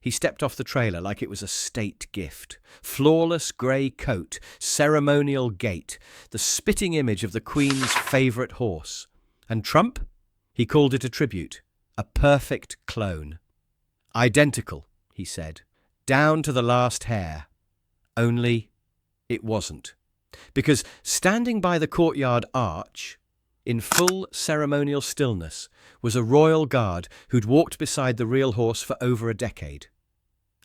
He stepped off the trailer like it was a state gift. Flawless grey coat, ceremonial gait, the spitting image of the Queen's favourite horse. And Trump? He called it a tribute, a perfect clone. Identical, he said, down to the last hair. Only it wasn't. Because standing by the courtyard arch, in full ceremonial stillness, was a royal guard who'd walked beside the real horse for over a decade.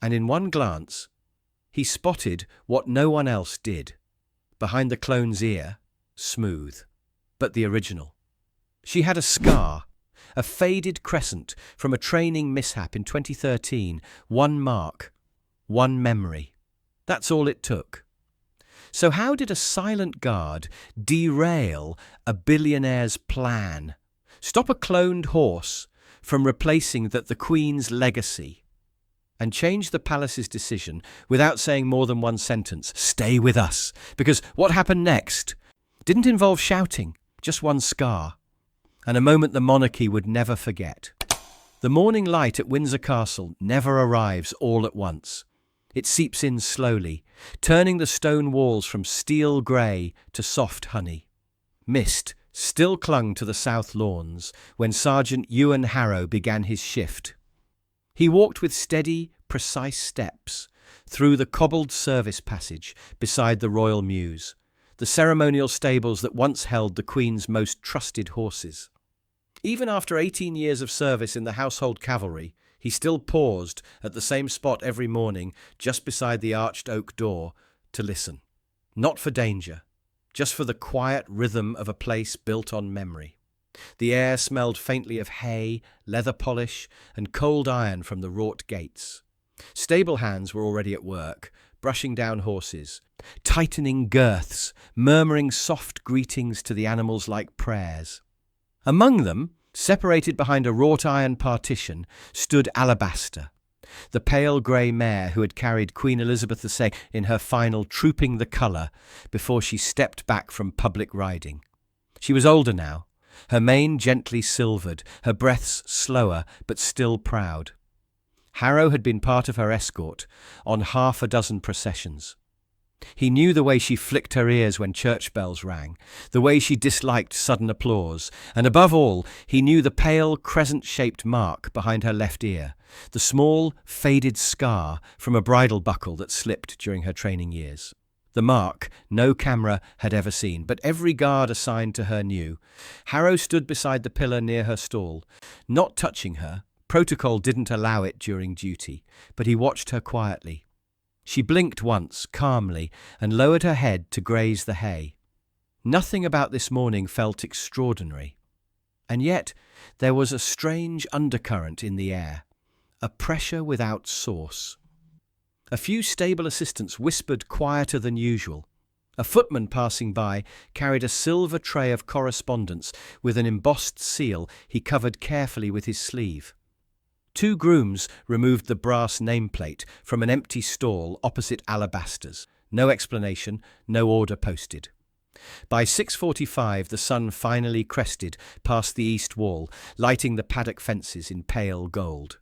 And in one glance, he spotted what no one else did. Behind the clone's ear, smooth, but the original. She had a scar, a faded crescent from a training mishap in 2013, one mark, one memory. That's all it took. So how did a silent guard derail a billionaire's plan? Stop a cloned horse from replacing the Queen's legacy? And change the palace's decision without saying more than one sentence. Stay with us. Because what happened next didn't involve shouting, just one scar. And a moment the monarchy would never forget. The morning light at Windsor Castle never arrives all at once. It seeps in slowly, turning the stone walls from steel grey to soft honey. Mist still clung to the south lawns when Sergeant Ewan Harrow began his shift. He walked with steady, precise steps through the cobbled service passage beside the royal mews, the ceremonial stables that once held the Queen's most trusted horses. Even after 18 years of service in the household cavalry, he still paused at the same spot every morning just beside the arched oak door to listen. Not for danger, just for the quiet rhythm of a place built on memory. The air smelled faintly of hay, leather polish, and cold iron from the wrought gates. Stable hands were already at work, brushing down horses, tightening girths, murmuring soft greetings to the animals like prayers. Among them, separated behind a wrought iron partition, stood Alabaster, the pale grey mare who had carried Queen Elizabeth II in her final Trooping the Colour before she stepped back from public riding. She was older now, her mane gently silvered, her breaths slower but still proud. Harrow had been part of her escort on half a dozen processions. He knew the way she flicked her ears when church bells rang, the way she disliked sudden applause, and above all, he knew the pale crescent-shaped mark behind her left ear, the small, faded scar from a bridle buckle that slipped during her training years. The mark no camera had ever seen, but every guard assigned to her knew. Harrow stood beside the pillar near her stall, not touching her. Protocol didn't allow it during duty, but he watched her quietly. She blinked once, calmly, and lowered her head to graze the hay. Nothing about this morning felt extraordinary. And yet there was a strange undercurrent in the air, a pressure without source. A few stable assistants whispered quieter than usual. A footman passing by carried a silver tray of correspondence with an embossed seal he covered carefully with his sleeve. Two grooms removed the brass nameplate from an empty stall opposite Alabaster's. No explanation, no order posted. By 6:45 the sun finally crested past the east wall, lighting the paddock fences in pale gold.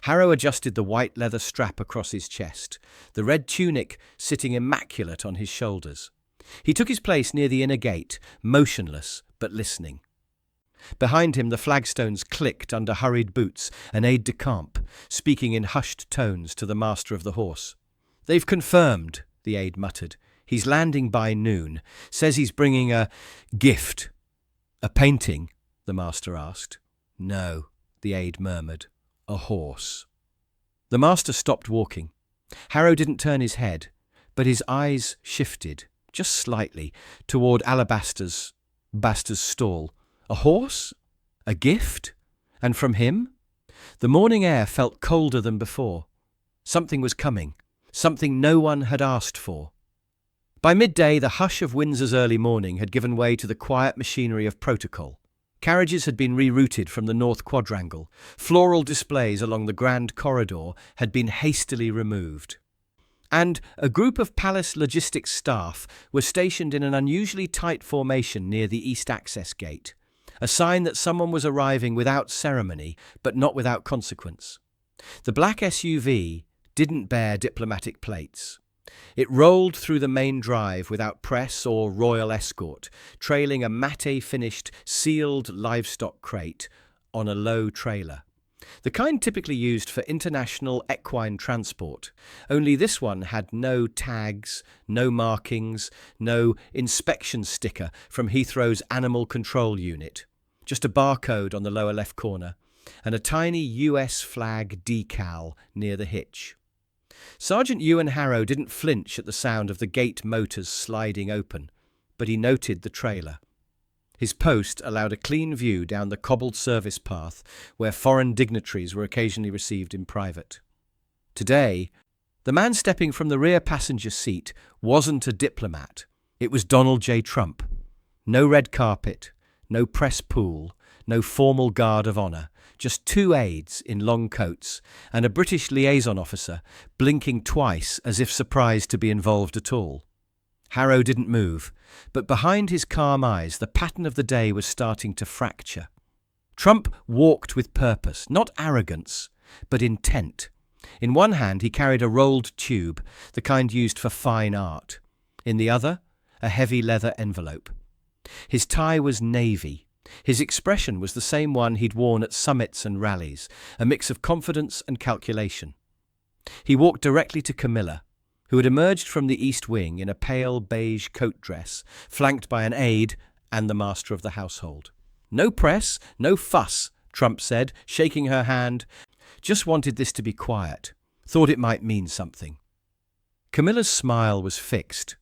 Harrow adjusted the white leather strap across his chest, the red tunic sitting immaculate on his shoulders. He took his place near the inner gate, motionless but listening. Behind him the flagstones clicked under hurried boots, an aide-de-camp, speaking in hushed tones to the master of the horse. "They've confirmed," the aide muttered. "He's landing by noon. Says he's bringing a gift." "A painting?" the master asked. "No," the aide murmured. "A horse." The master stopped walking. Harrow didn't turn his head, but his eyes shifted, just slightly, toward Alabaster's stall. A horse? A gift? And from him? The morning air felt colder than before. Something was coming, something no one had asked for. By midday, the hush of Windsor's early morning had given way to the quiet machinery of protocol. Carriages had been rerouted from the North Quadrangle. Floral displays along the Grand Corridor had been hastily removed. And a group of palace logistics staff were stationed in an unusually tight formation near the East Access Gate, a sign that someone was arriving without ceremony, but not without consequence. The black SUV didn't bear diplomatic plates. It rolled through the main drive without press or royal escort, trailing a matte-finished, sealed livestock crate on a low trailer. The kind typically used for international equine transport, only this one had no tags, no markings, no inspection sticker from Heathrow's Animal Control Unit, just a barcode on the lower left corner and a tiny US flag decal near the hitch. Sergeant Ewan Harrow didn't flinch at the sound of the gate motors sliding open, but he noted the trailer. His post allowed a clean view down the cobbled service path where foreign dignitaries were occasionally received in private. Today, the man stepping from the rear passenger seat wasn't a diplomat. It was Donald J. Trump. No red carpet, no press pool, no formal guard of honour, just two aides in long coats and a British liaison officer blinking twice as if surprised to be involved at all. Harrow didn't move, but behind his calm eyes the pattern of the day was starting to fracture. Trump walked with purpose, not arrogance, but intent. In one hand he carried a rolled tube, the kind used for fine art. In the other, a heavy leather envelope. His tie was navy. His expression was the same one he'd worn at summits and rallies, a mix of confidence and calculation. He walked directly to Camilla, who had emerged from the east wing in a pale beige coat dress, flanked by an aide and the master of the household. "No press, no fuss," Trump said, shaking her hand. "Just wanted this to be quiet. Thought it might mean something." Camilla's smile was fixed.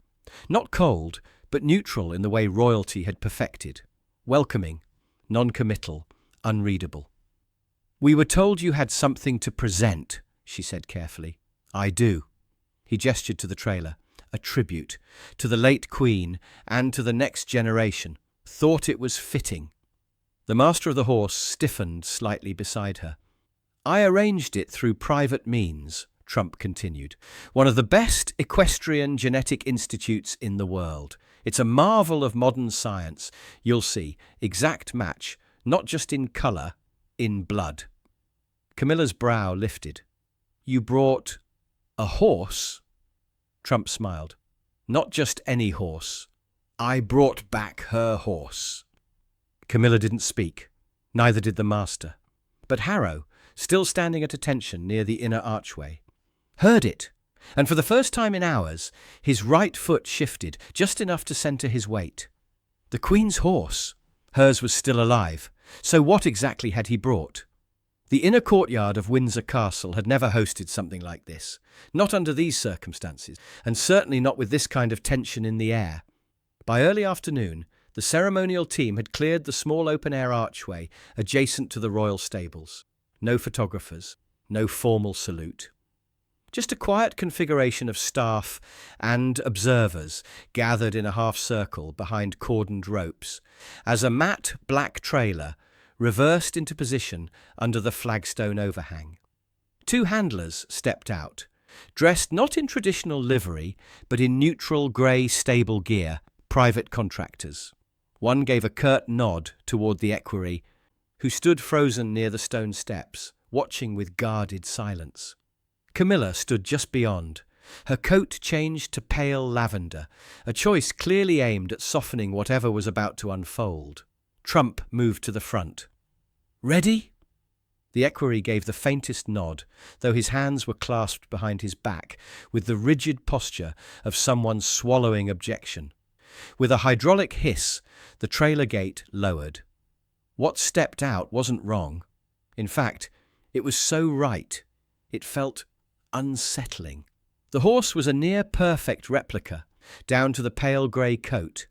Not cold, but neutral in the way royalty had perfected. Welcoming, non-committal, unreadable. "We were told you had something to present," she said carefully. "I do." He gestured to the trailer. "A tribute to the late Queen and to the next generation. Thought it was fitting." The master of the horse stiffened slightly beside her. "I arranged it through private means," Trump continued. "One of the best equestrian genetic institutes in the world. It's a marvel of modern science. You'll see. Exact match, not just in colour, in blood." Camilla's brow lifted. "You brought a horse?" Trump smiled. "Not just any horse. I brought back her horse." Camilla didn't speak. Neither did the master. But Harrow, still standing at attention near the inner archway, heard it, and for the first time in hours, his right foot shifted, just enough to centre his weight. The Queen's horse. Hers was still alive. So what exactly had he brought? The inner courtyard of Windsor Castle had never hosted something like this. Not under these circumstances, and certainly not with this kind of tension in the air. By early afternoon, the ceremonial team had cleared the small open-air archway adjacent to the royal stables. No photographers, no formal salute. Just a quiet configuration of staff and observers gathered in a half-circle behind cordoned ropes, as a matte black trailer reversed into position under the flagstone overhang. Two handlers stepped out, dressed not in traditional livery, but in neutral grey stable gear, private contractors. One gave a curt nod toward the equerry, who stood frozen near the stone steps, watching with guarded silence. Camilla stood just beyond. Her coat changed to pale lavender, a choice clearly aimed at softening whatever was about to unfold. Trump moved to the front. "Ready?" The equerry gave the faintest nod, though his hands were clasped behind his back, with the rigid posture of someone swallowing objection. With a hydraulic hiss, the trailer gate lowered. What stepped out wasn't wrong. In fact, it was so right. It felt unsettling. The horse was a near-perfect replica, down to the pale grey coat,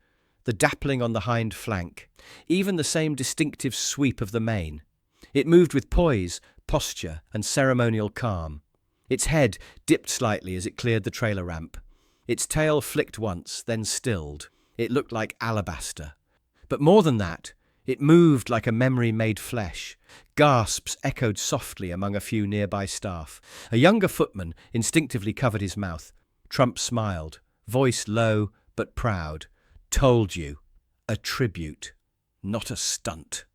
the dappling on the hind flank, even the same distinctive sweep of the mane. It moved with poise, posture, and ceremonial calm. Its head dipped slightly as it cleared the trailer ramp. Its tail flicked once, then stilled. It looked like alabaster. But more than that, it moved like a memory made flesh. Gasps echoed softly among a few nearby staff. A younger footman instinctively covered his mouth. Trump smiled, voice low but proud. "Told you. A tribute, not a stunt."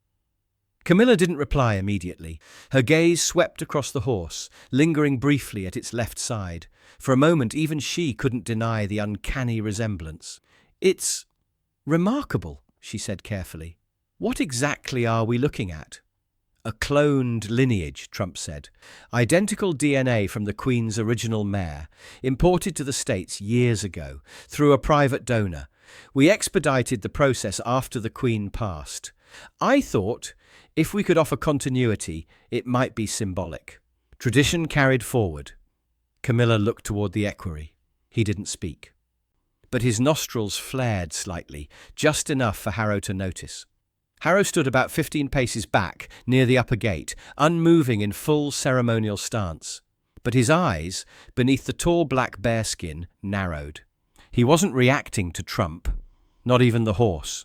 Camilla didn't reply immediately. Her gaze swept across the horse, lingering briefly at its left side. For a moment, even she couldn't deny the uncanny resemblance. "It's remarkable," she said carefully. "What exactly are we looking at?" "A cloned lineage," Trump said. "Identical DNA from the Queen's original mare, imported to the States years ago, through a private donor. We expedited the process after the Queen passed. I thought, if we could offer continuity, it might be symbolic. Tradition carried forward." Camilla looked toward the equerry. He didn't speak. But his nostrils flared slightly, just enough for Harrow to notice. Harrow stood about 15 paces back, near the upper gate, unmoving in full ceremonial stance. But his eyes, beneath the tall black bearskin, narrowed. He wasn't reacting to Trump, not even the horse.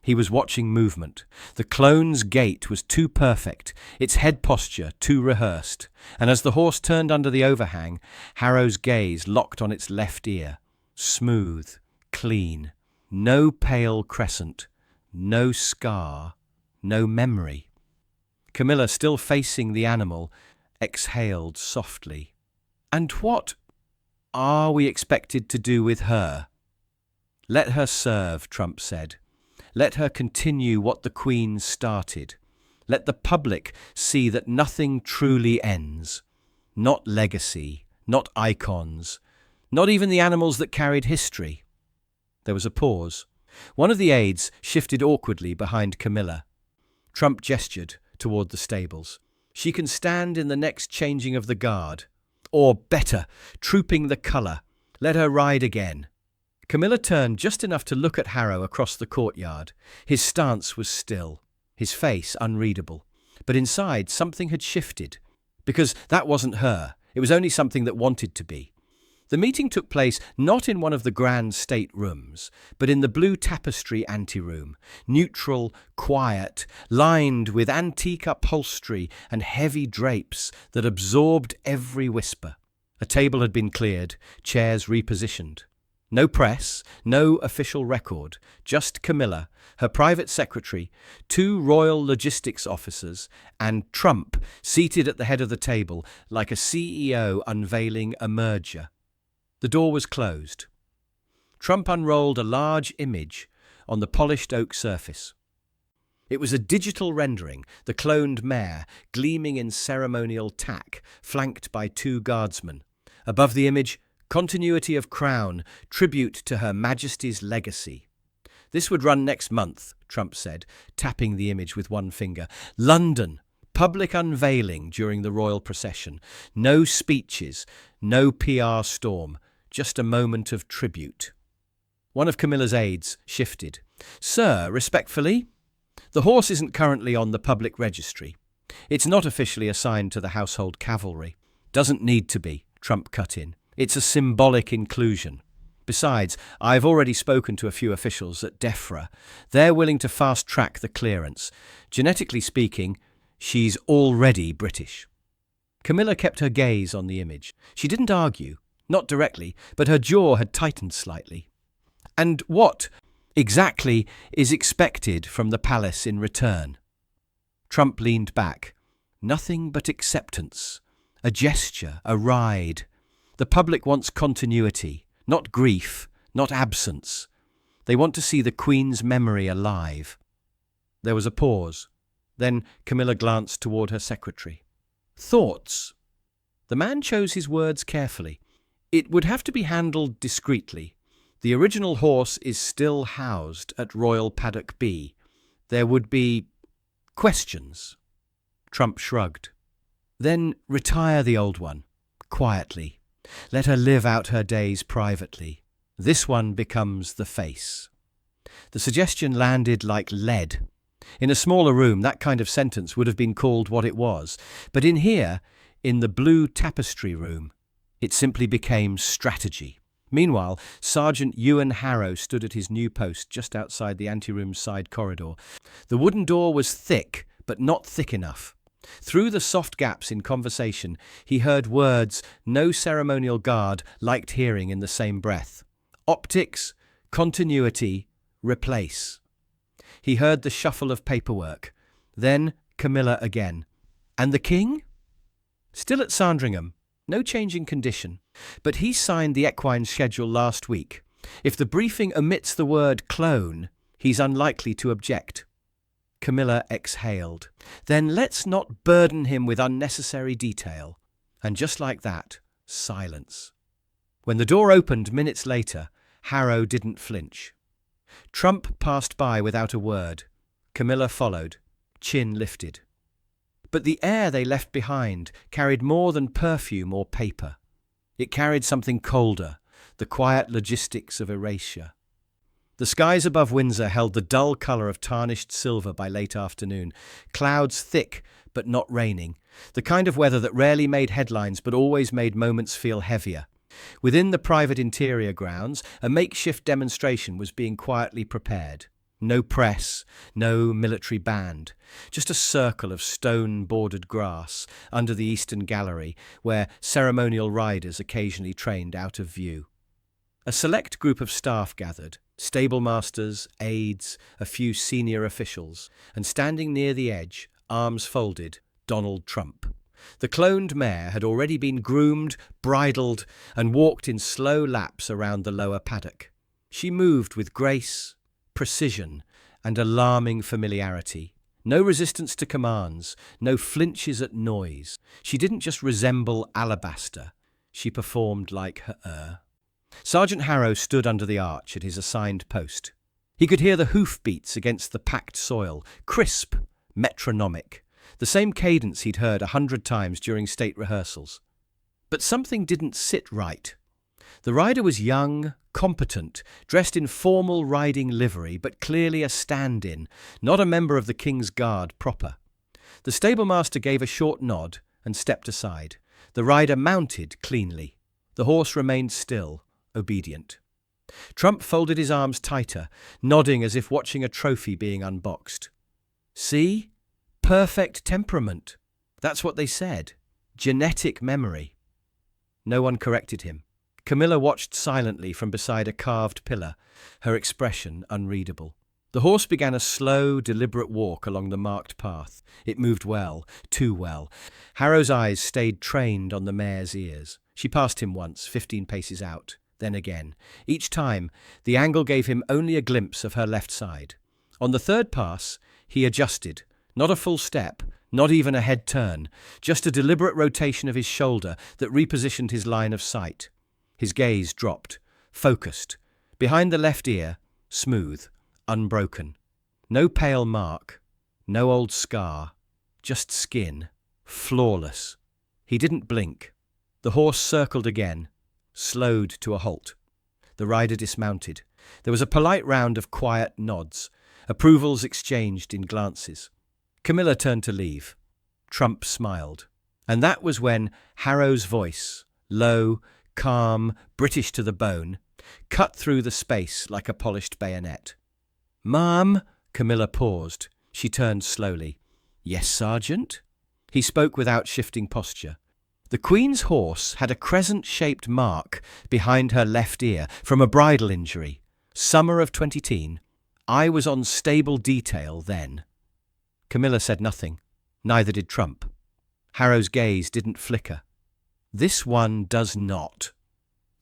He was watching movement. The clone's gait was too perfect, its head posture too rehearsed, and as the horse turned under the overhang, Harrow's gaze locked on its left ear. Smooth, clean, no pale crescent, no scar, no memory. Camilla, still facing the animal, exhaled softly. "And what are we expected to do with her?" "Let her serve," Trump said. "Let her continue what the Queen started. Let the public see that nothing truly ends. Not legacy, not icons, not even the animals that carried history." There was a pause. One of the aides shifted awkwardly behind Camilla. Trump gestured toward the stables. "She can stand in the next changing of the guard. Or, better, trooping the colour. Let her ride again." Camilla turned just enough to look at Harrow across the courtyard. His stance was still, his face unreadable. But inside, something had shifted. Because that wasn't her. It was only something that wanted to be. The meeting took place not in one of the grand state rooms, but in the blue tapestry anteroom, neutral, quiet, lined with antique upholstery and heavy drapes that absorbed every whisper. A table had been cleared, chairs repositioned. No press, no official record, just Camilla, her private secretary, 2 royal logistics officers, and Trump seated at the head of the table like a CEO unveiling a merger. The door was closed. Trump unrolled a large image on the polished oak surface. It was a digital rendering, the cloned mare, gleaming in ceremonial tack, flanked by 2 guardsmen. Above the image, continuity of crown, tribute to Her Majesty's legacy. "This would run next month," Trump said, tapping the image with one finger. "London, public unveiling during the royal procession. No speeches, no PR storm, just a moment of tribute." One of Camilla's aides shifted. "Sir, respectfully, the horse isn't currently on the public registry. It's not officially assigned to the household cavalry." "Doesn't need to be," Trump cut in. "It's a symbolic inclusion. Besides, I've already spoken to a few officials at DEFRA. They're willing to fast-track the clearance. Genetically speaking, she's already British." Camilla kept her gaze on the image. She didn't argue, not directly, but her jaw had tightened slightly. "And what, exactly, is expected from the palace in return?" Trump leaned back. "Nothing but acceptance. A gesture, a ride. The public wants continuity, not grief, not absence. They want to see the Queen's memory alive." There was a pause. Then Camilla glanced toward her secretary. "Thoughts?" The man chose his words carefully. "It would have to be handled discreetly. The original horse is still housed at Royal Paddock B. There would be questions." Trump shrugged. "Then retire the old one, quietly. Let her live out her days privately. This one becomes the face." The suggestion landed like lead. In a smaller room, that kind of sentence would have been called what it was. But in here, in the blue tapestry room, it simply became strategy. Meanwhile, Sergeant Ewan Harrow stood at his new post just outside the anteroom's side corridor. The wooden door was thick, but not thick enough. Through the soft gaps in conversation, he heard words no ceremonial guard liked hearing in the same breath. Optics, continuity, replace. He heard the shuffle of paperwork. Then Camilla again. And the king? Still at Sandringham. No change in condition. But he signed the equine schedule last week. If the briefing omits the word clone, he's unlikely to object. Camilla exhaled. Then let's not burden him with unnecessary detail. And just like that, silence. When the door opened minutes later, Harrow didn't flinch. Trump passed by without a word. Camilla followed, chin lifted. But the air they left behind carried more than perfume or paper. It carried something colder, the quiet logistics of erasure. The skies above Windsor held the dull colour of tarnished silver by late afternoon, clouds thick but not raining, the kind of weather that rarely made headlines but always made moments feel heavier. Within the private interior grounds, a makeshift demonstration was being quietly prepared. No press, no military band, just a circle of stone-bordered grass under the eastern gallery where ceremonial riders occasionally trained out of view. A select group of staff gathered, stablemasters, aides, a few senior officials, and standing near the edge, arms folded, Donald Trump. The cloned mare had already been groomed, bridled, and walked in slow laps around the lower paddock. She moved with grace, precision, and alarming familiarity. No resistance to commands, no flinches at noise. She didn't just resemble alabaster, she performed like her. Sergeant Harrow stood under the arch at his assigned post. He could hear the hoofbeats against the packed soil, crisp, metronomic, the same cadence he'd heard 100 times during state rehearsals. But something didn't sit right. The rider was young, competent, dressed in formal riding livery, but clearly a stand-in, not a member of the King's Guard proper. The stablemaster gave a short nod and stepped aside. The rider mounted cleanly. The horse remained still, obedient. Trump folded his arms tighter, nodding as if watching a trophy being unboxed. See? Perfect temperament. That's what they said. Genetic memory. No one corrected him. Camilla watched silently from beside a carved pillar, her expression unreadable. The horse began a slow, deliberate walk along the marked path. It moved well, too well. Harrow's eyes stayed trained on the mare's ears. She passed him once, 15 paces out, then again. Each time, the angle gave him only a glimpse of her left side. On the third pass, he adjusted. Not a full step, not even a head turn, just a deliberate rotation of his shoulder that repositioned his line of sight. His gaze dropped, focused. Behind the left ear, smooth, unbroken. No pale mark, no old scar, just skin, flawless. He didn't blink. The horse circled again, slowed to a halt. The rider dismounted. There was a polite round of quiet nods, approvals exchanged in glances. Camilla turned to leave. Trump smiled. And that was when Harrow's voice, low, calm, British to the bone, cut through the space like a polished bayonet. "Ma'am," Camilla paused. She turned slowly. "Yes, Sergeant?" He spoke without shifting posture. The Queen's horse had a crescent-shaped mark behind her left ear from a bridle injury. Summer of 2010. I was on stable detail then. Camilla said nothing. Neither did Trump. Harrow's gaze didn't flicker. "This one does not."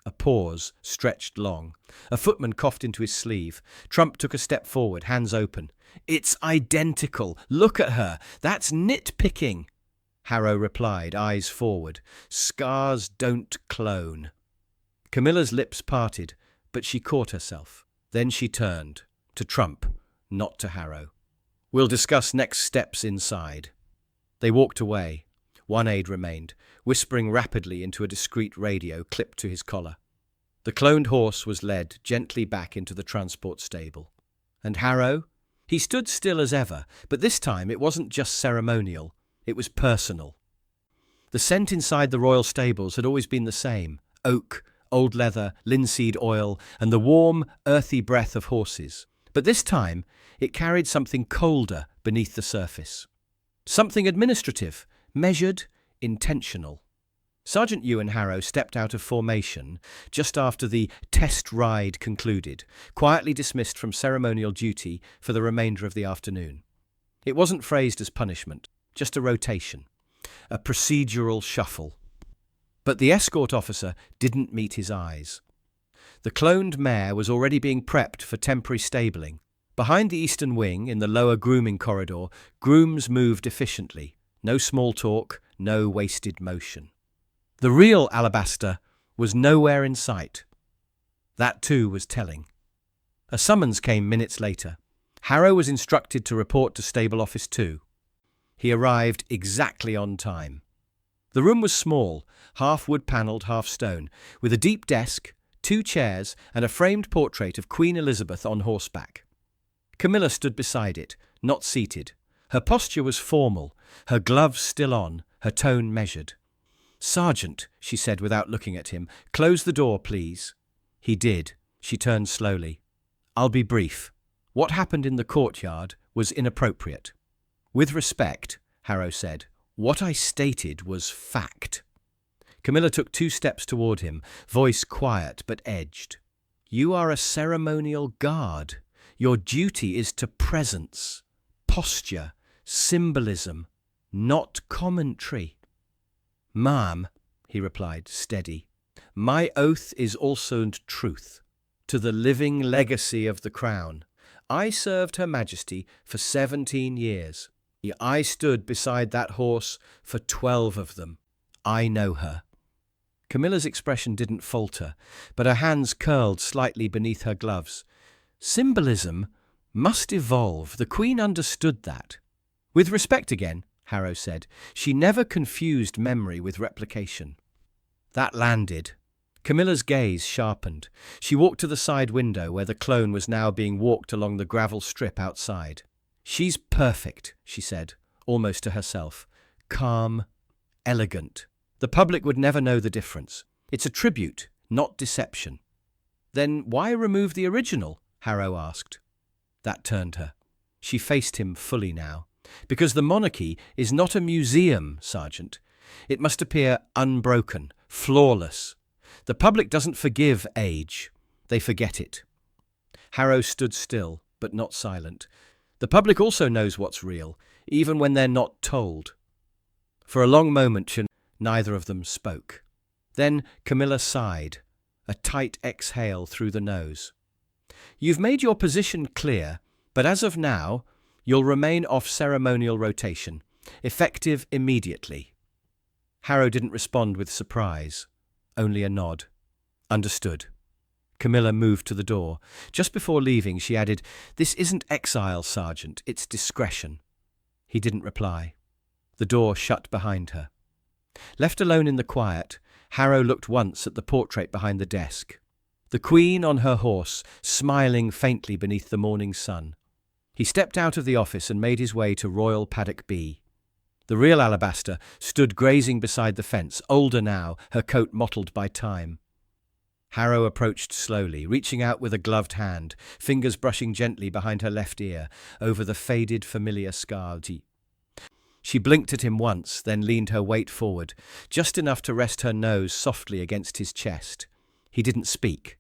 A pause stretched long. A footman coughed into his sleeve. Trump took a step forward, hands open. "It's identical. Look at her. That's nitpicking." Harrow replied, eyes forward. "Scars don't clone." Camilla's lips parted, but she caught herself. Then she turned, to Trump, not to Harrow. "We'll discuss next steps inside." They walked away. One aide remained, whispering rapidly into a discreet radio clipped to his collar. The cloned horse was led gently back into the transport stable. And Harrow? He stood still as ever, but this time it wasn't just ceremonial, it was personal. The scent inside the royal stables had always been the same: oak, old leather, linseed oil, and the warm, earthy breath of horses. But this time, it carried something colder beneath the surface. Something administrative, measured, intentional. Sergeant Ewan Harrow stepped out of formation just after the test ride concluded, quietly dismissed from ceremonial duty for the remainder of the afternoon. It wasn't phrased as punishment. just a rotation, a procedural shuffle. But the escort officer didn't meet his eyes. The cloned mare was already being prepped for temporary stabling. Behind the eastern wing, in the lower grooming corridor, grooms moved efficiently. No small talk, no wasted motion. The real Alabaster was nowhere in sight. That too was telling. A summons came minutes later. Harrow was instructed to report to Stable Office 2. He arrived exactly on time. The room was small, half wood-panelled, half stone, with a deep desk, 2 chairs, and a framed portrait of Queen Elizabeth on horseback. Camilla stood beside it, not seated. Her posture was formal, her gloves still on, her tone measured. "Sergeant," she said without looking at him, "close the door, please." He did. She turned slowly. "I'll be brief. What happened in the courtyard was inappropriate." "With respect," Harrow said, "what I stated was fact." Camilla took 2 steps toward him, voice quiet but edged. "You are a ceremonial guard. Your duty is to presence, posture, symbolism, not commentary." "Ma'am," he replied, steady, "my oath is also truth. To the living legacy of the crown. I served Her Majesty for 17 years. I stood beside that horse for 12 of them. I know her." Camilla's expression didn't falter, but her hands curled slightly beneath her gloves. "Symbolism must evolve. The Queen understood that." "With respect again," Harrow said, "she never confused memory with replication." That landed. Camilla's gaze sharpened. She walked to the side window where the clone was now being walked along the gravel strip outside. "She's perfect," she said, almost to herself. "Calm, elegant. The public would never know the difference. It's a tribute, not deception." "Then why remove the original?" Harrow asked. That turned her. She faced him fully now. "Because the monarchy is not a museum, Sergeant. It must appear unbroken, flawless. The public doesn't forgive age. They forget it." Harrow stood still, but not silent. "The public also knows what's real, even when they're not told." For a long moment, neither of them spoke. Then Camilla sighed, a tight exhale through the nose. "You've made your position clear, but as of now, you'll remain off ceremonial rotation, effective immediately." Harrow didn't respond with surprise, only a nod. "Understood." Camilla moved to the door. Just before leaving, she added, "This isn't exile, Sergeant, it's discretion." He didn't reply. The door shut behind her. Left alone in the quiet, Harrow looked once at the portrait behind the desk. The Queen on her horse, smiling faintly beneath the morning sun. He stepped out of the office and made his way to Royal Paddock B. The real Alabaster stood grazing beside the fence, older now, her coat mottled by time. Harrow approached slowly, reaching out with a gloved hand, fingers brushing gently behind her left ear, over the faded, familiar scar. She blinked at him once, then leaned her weight forward, just enough to rest her nose softly against his chest. He didn't speak.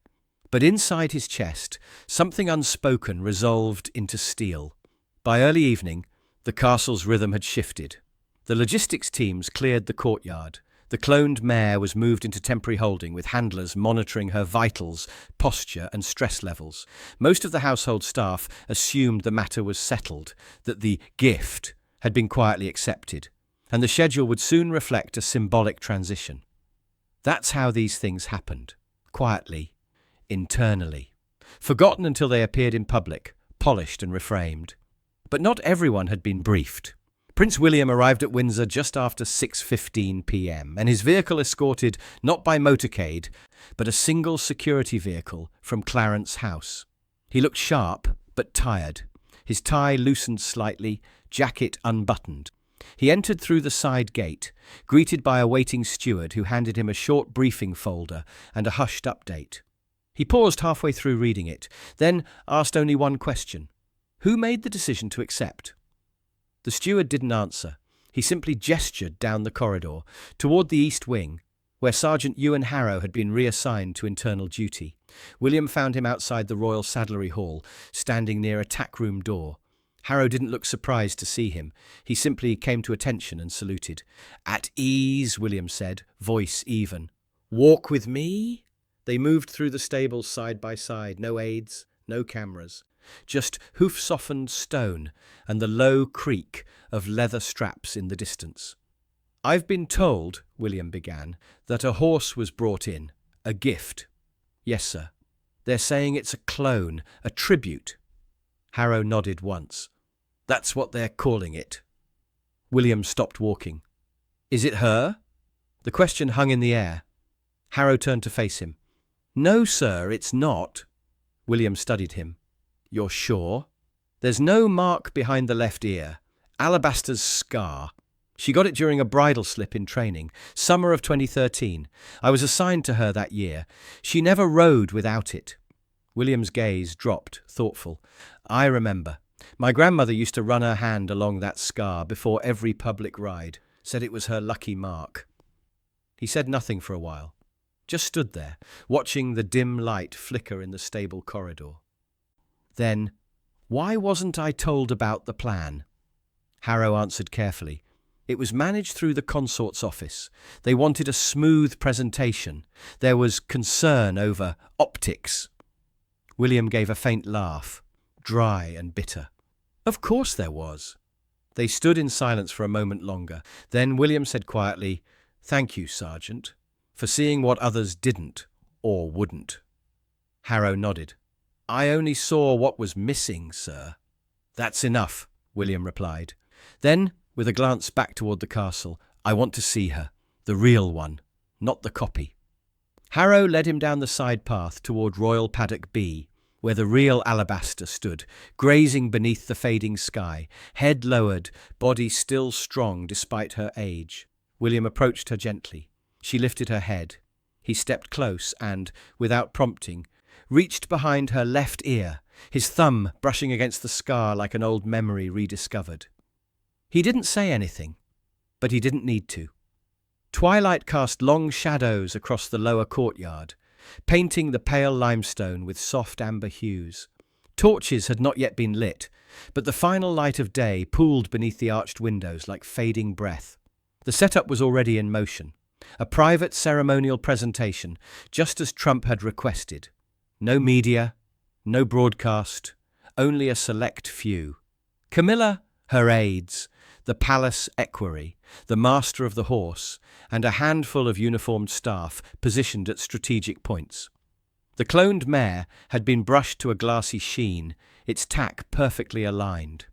But inside his chest, something unspoken resolved into steel. By early evening, the castle's rhythm had shifted. The logistics teams cleared the courtyard. The cloned mare was moved into temporary holding, with handlers monitoring her vitals, posture and stress levels. Most of the household staff assumed the matter was settled, that the gift had been quietly accepted, and the schedule would soon reflect a symbolic transition. That's how these things happened. Quietly, internally. Forgotten until they appeared in public, polished and reframed. But not everyone had been briefed. Prince William arrived at Windsor just after 6:15 p.m, and his vehicle escorted not by motorcade, but a single security vehicle from Clarence House. He looked sharp, but tired. His tie loosened slightly, jacket unbuttoned. He entered through the side gate, greeted by a waiting steward who handed him a short briefing folder and a hushed update. He paused halfway through reading it, then asked only one question. Who made the decision to accept? The steward didn't answer. He simply gestured down the corridor, toward the east wing, where Sergeant Ewan Harrow had been reassigned to internal duty. William found him outside the Royal Saddlery Hall, standing near a tack room door. Harrow didn't look surprised to see him. He simply came to attention and saluted. "At ease," William said, voice even. "Walk with me?" They moved through the stables side by side, no aids, no cameras, just hoof-softened stone and the low creak of leather straps in the distance. "I've been told," William began, "that a horse was brought in, a gift." "Yes, sir. They're saying it's a clone, a tribute." Harrow nodded once. "That's what they're calling it." William stopped walking. "Is it her?" The question hung in the air. Harrow turned to face him. "No, sir, it's not." William studied him. "You're sure?" "There's no mark behind the left ear. Alabaster's scar. She got it during a bridle slip in training, summer of 2013. I was assigned to her that year. She never rode without it." William's gaze dropped, thoughtful. "I remember. My grandmother used to run her hand along that scar before every public ride. Said it was her lucky mark." He said nothing for a while. Just stood there, watching the dim light flicker in the stable corridor. Then, "Why wasn't I told about the plan?" Harrow answered carefully. "It was managed through the consort's office. They wanted a smooth presentation. There was concern over optics." William gave a faint laugh, dry and bitter. "Of course there was." They stood in silence for a moment longer. Then William said quietly, "Thank you, Sergeant, for seeing what others didn't or wouldn't." Harrow nodded. "I only saw what was missing, sir." "That's enough," William replied. Then, with a glance back toward the castle, "I want to see her, the real one, not the copy." Harrow led him down the side path toward Royal Paddock B, where the real Alabaster stood, grazing beneath the fading sky, head lowered, body still strong despite her age. William approached her gently. She lifted her head. He stepped close and, without prompting, reached behind her left ear, his thumb brushing against the scar like an old memory rediscovered. He didn't say anything, but he didn't need to. Twilight cast long shadows across the lower courtyard, painting the pale limestone with soft amber hues. Torches had not yet been lit, but the final light of day pooled beneath the arched windows like fading breath. The setup was already in motion. A private ceremonial presentation, just as Trump had requested. No media, no broadcast, only a select few. Camilla, her aides, the palace equerry, the master of the horse, and a handful of uniformed staff positioned at strategic points. The cloned mare had been brushed to a glassy sheen, its tack perfectly aligned.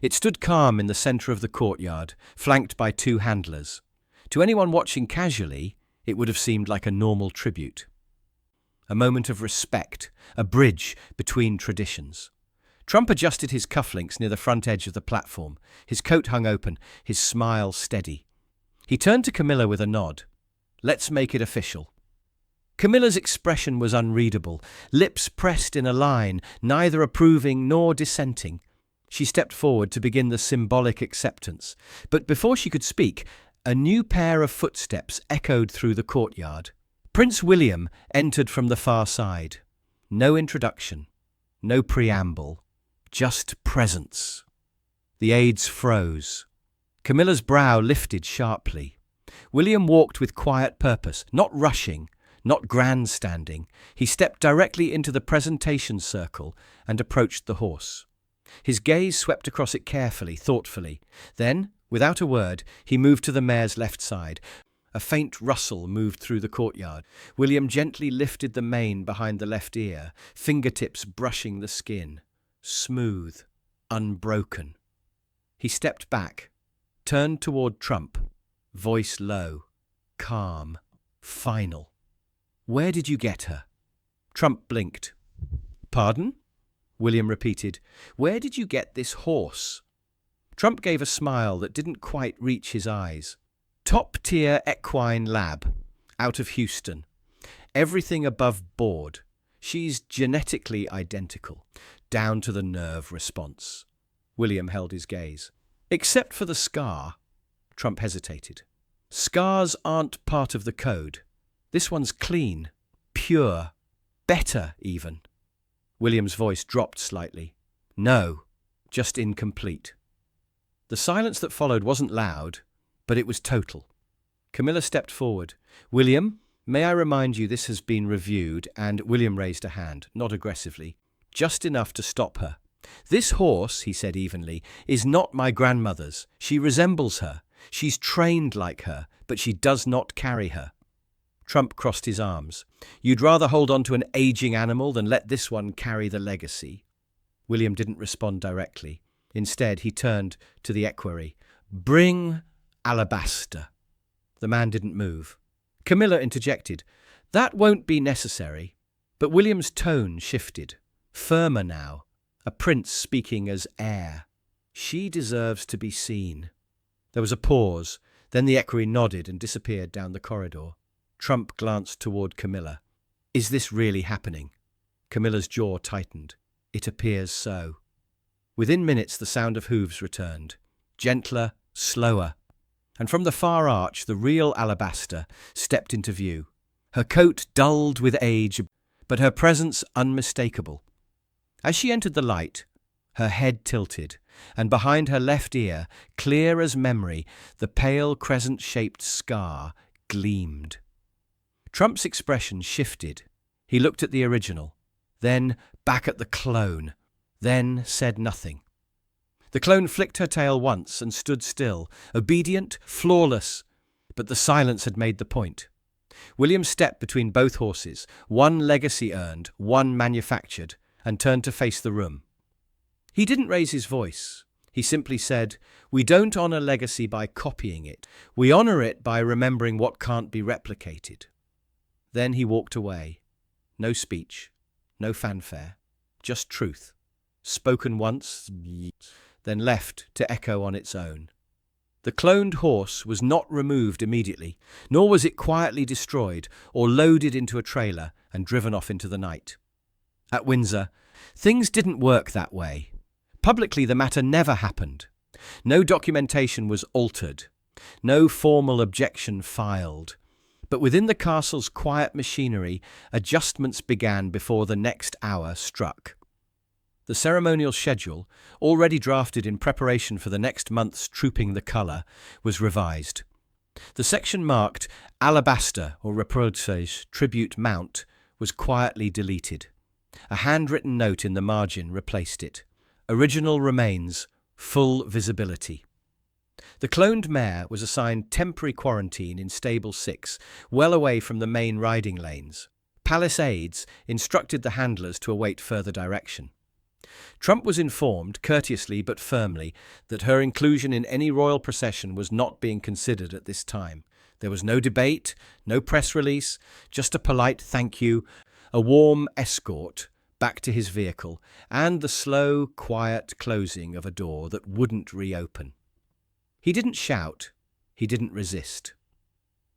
It stood calm in the centre of the courtyard, flanked by two handlers. To anyone watching casually, it would have seemed like a normal tribute. A moment of respect, a bridge between traditions. Trump adjusted his cufflinks near the front edge of the platform, his coat hung open, his smile steady. He turned to Camilla with a nod. "Let's make it official." Camilla's expression was unreadable, lips pressed in a line, neither approving nor dissenting. She stepped forward to begin the symbolic acceptance, but before she could speak, a new pair of footsteps echoed through the courtyard. Prince William entered from the far side. No introduction, no preamble, just presence. The aides froze. Camilla's brow lifted sharply. William walked with quiet purpose, not rushing, not grandstanding. He stepped directly into the presentation circle and approached the horse. His gaze swept across it carefully, thoughtfully. Then, without a word, he moved to the mare's left side. A faint rustle moved through the courtyard. William gently lifted the mane behind the left ear, fingertips brushing the skin. Smooth, unbroken. He stepped back, turned toward Trump, voice low, calm, final. "Where did you get her?" Trump blinked. "Pardon?" William repeated. "Where did you get this horse?" Trump gave a smile that didn't quite reach his eyes. "Top-tier equine lab, out of Houston. Everything above board. She's genetically identical, down to the nerve response." William held his gaze. "Except for the scar." Trump hesitated. "Scars aren't part of the code. This one's clean, pure, better even." William's voice dropped slightly. "No, just incomplete. The silence that followed wasn't loud, but it was total. Camilla stepped forward. "William, may I remind you this has been reviewed," and William raised a hand, not aggressively, just enough to stop her. "This horse," he said evenly, "is not my grandmother's. She resembles her. She's trained like her, but she does not carry her." Trump crossed his arms. "You'd rather hold on to an aging animal than let this one carry the legacy." William didn't respond directly. Instead, he turned to the equerry. "Bring alabaster." The man didn't move. Camilla interjected. "That won't be necessary." But William's tone shifted. Firmer now. A prince speaking as heir. "She deserves to be seen." There was a pause. Then the equerry nodded and disappeared down the corridor. Trump glanced toward Camilla. "Is this really happening?" Camilla's jaw tightened. "It appears so." Within minutes the sound of hooves returned. Gentler, slower. And from the far arch the real alabaster stepped into view. Her coat dulled with age, but her presence unmistakable. As she entered the light, her head tilted, and behind her left ear, clear as memory, the pale crescent-shaped scar gleamed. Trump's expression shifted. He looked at the original, then back at the clone, then said nothing. The clone flicked her tail once and stood still, obedient, flawless, but the silence had made the point. William stepped between both horses, one legacy earned, one manufactured, and turned to face the room. He didn't raise his voice. He simply said, "We don't honour legacy by copying it. We honour it by remembering what can't be replicated." Then he walked away. No speech, no fanfare, just truth, spoken once, then left to echo on its own. The cloned horse was not removed immediately, nor was it quietly destroyed or loaded into a trailer and driven off into the night. At Windsor, things didn't work that way. Publicly, the matter never happened. No documentation was altered, no formal objection filed. But within the castle's quiet machinery, adjustments began before the next hour struck. The ceremonial schedule, already drafted in preparation for the next month's Trooping the Colour, was revised. The section marked Alabaster or Reproches Tribute Mount was quietly deleted. A handwritten note in the margin replaced it. Original remains, full visibility. The cloned mare was assigned temporary quarantine in Stable 6, well away from the main riding lanes. Palace aides instructed the handlers to await further direction. Trump was informed, courteously but firmly, that her inclusion in any royal procession was not being considered at this time. There was no debate, no press release, just a polite thank you, a warm escort back to his vehicle, and the slow, quiet closing of a door that wouldn't reopen. He didn't shout, he didn't resist.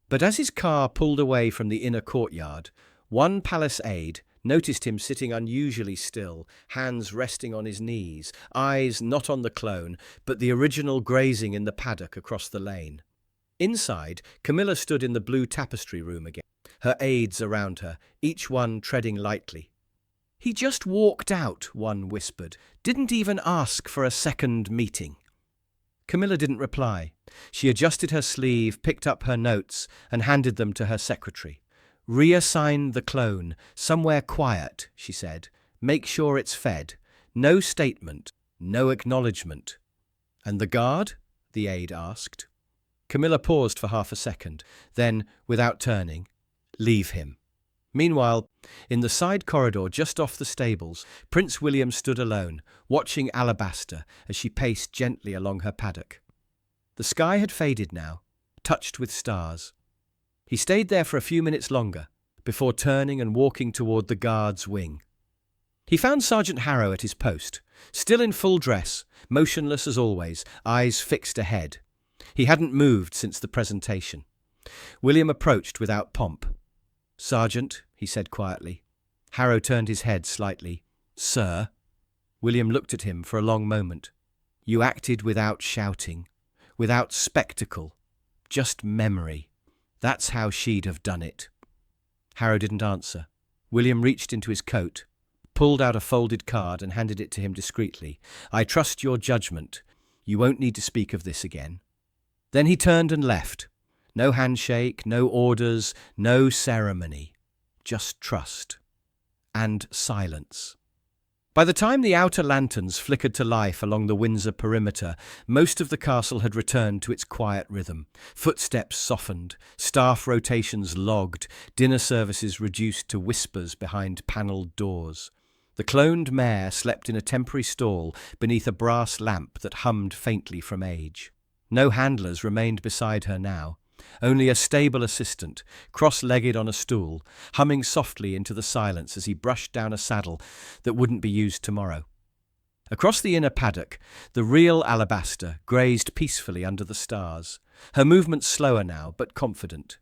But as his car pulled away from the inner courtyard, one palace aide noticed him sitting unusually still, hands resting on his knees, eyes not on the clone, but the original grazing in the paddock across the lane. Inside, Camilla stood in the blue tapestry room again, her aides around her, each one treading lightly. "He just walked out," one whispered, "didn't even ask for a second meeting." Camilla didn't reply. She adjusted her sleeve, picked up her notes, and handed them to her secretary. "Reassign the clone, somewhere quiet," she said. "Make sure it's fed. No statement, no acknowledgement." "And the guard?" the aide asked. Camilla paused for half a second, then, without turning, "Leave him." Meanwhile, in the side corridor just off the stables, Prince William stood alone, watching Alabaster as she paced gently along her paddock. The sky had faded now, touched with stars. He stayed there for a few minutes longer, before turning and walking toward the guard's wing. He found Sergeant Harrow at his post, still in full dress, motionless as always, eyes fixed ahead. He hadn't moved since the presentation. William approached without pomp. "Sergeant," he said quietly. Harrow turned his head slightly. "Sir?" William looked at him for a long moment. "You acted without shouting, without spectacle, just memory. That's how she'd have done it." Harrow didn't answer. William reached into his coat, pulled out a folded card and handed it to him discreetly. "I trust your judgment. You won't need to speak of this again." Then he turned and left. No handshake, no orders, no ceremony. Just trust. And silence. By the time the outer lanterns flickered to life along the Windsor perimeter, most of the castle had returned to its quiet rhythm. Footsteps softened, staff rotations logged, dinner services reduced to whispers behind panelled doors. The cloned mare slept in a temporary stall beneath a brass lamp that hummed faintly from age. No handlers remained beside her now. Only a stable assistant, cross-legged on a stool, humming softly into the silence as he brushed down a saddle that wouldn't be used tomorrow. Across the inner paddock, the real Alabaster grazed peacefully under the stars, her movements slower now, but confident.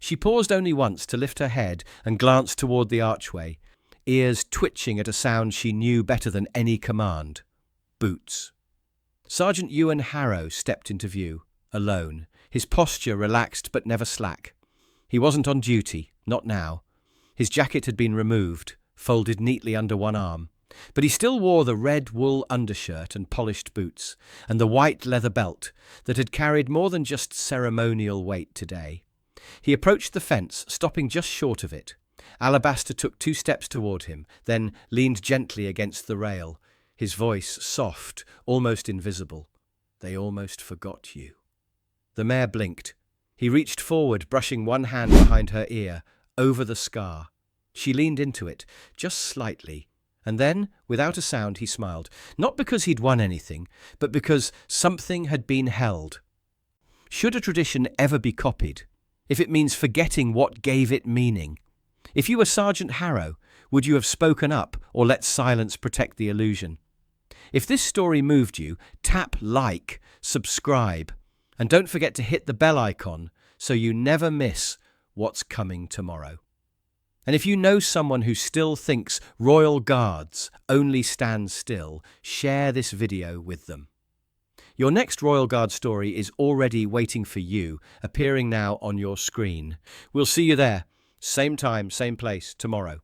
She paused only once to lift her head and glance toward the archway, ears twitching at a sound she knew better than any command. Boots. Sergeant Ewan Harrow stepped into view, alone, his posture relaxed but never slack. He wasn't on duty, not now. His jacket had been removed, folded neatly under one arm, but he still wore the red wool undershirt and polished boots, and the white leather belt that had carried more than just ceremonial weight today. He approached the fence, stopping just short of it. Alabaster took 2 steps toward him, then leaned gently against the rail, his voice soft, almost invisible. "They almost forgot you." The mare blinked. He reached forward, brushing one hand behind her ear, over the scar. She leaned into it, just slightly, and then, without a sound, he smiled. Not because he'd won anything, but because something had been held. Should a tradition ever be copied, if it means forgetting what gave it meaning? If you were Sergeant Harrow, would you have spoken up or let silence protect the illusion? If this story moved you, tap like, subscribe, and don't forget to hit the bell icon so you never miss what's coming tomorrow. And if you know someone who still thinks royal guards only stand still, share this video with them. Your next Royal Guard story is already waiting for you, appearing now on your screen. We'll see you there, same time, same place, tomorrow.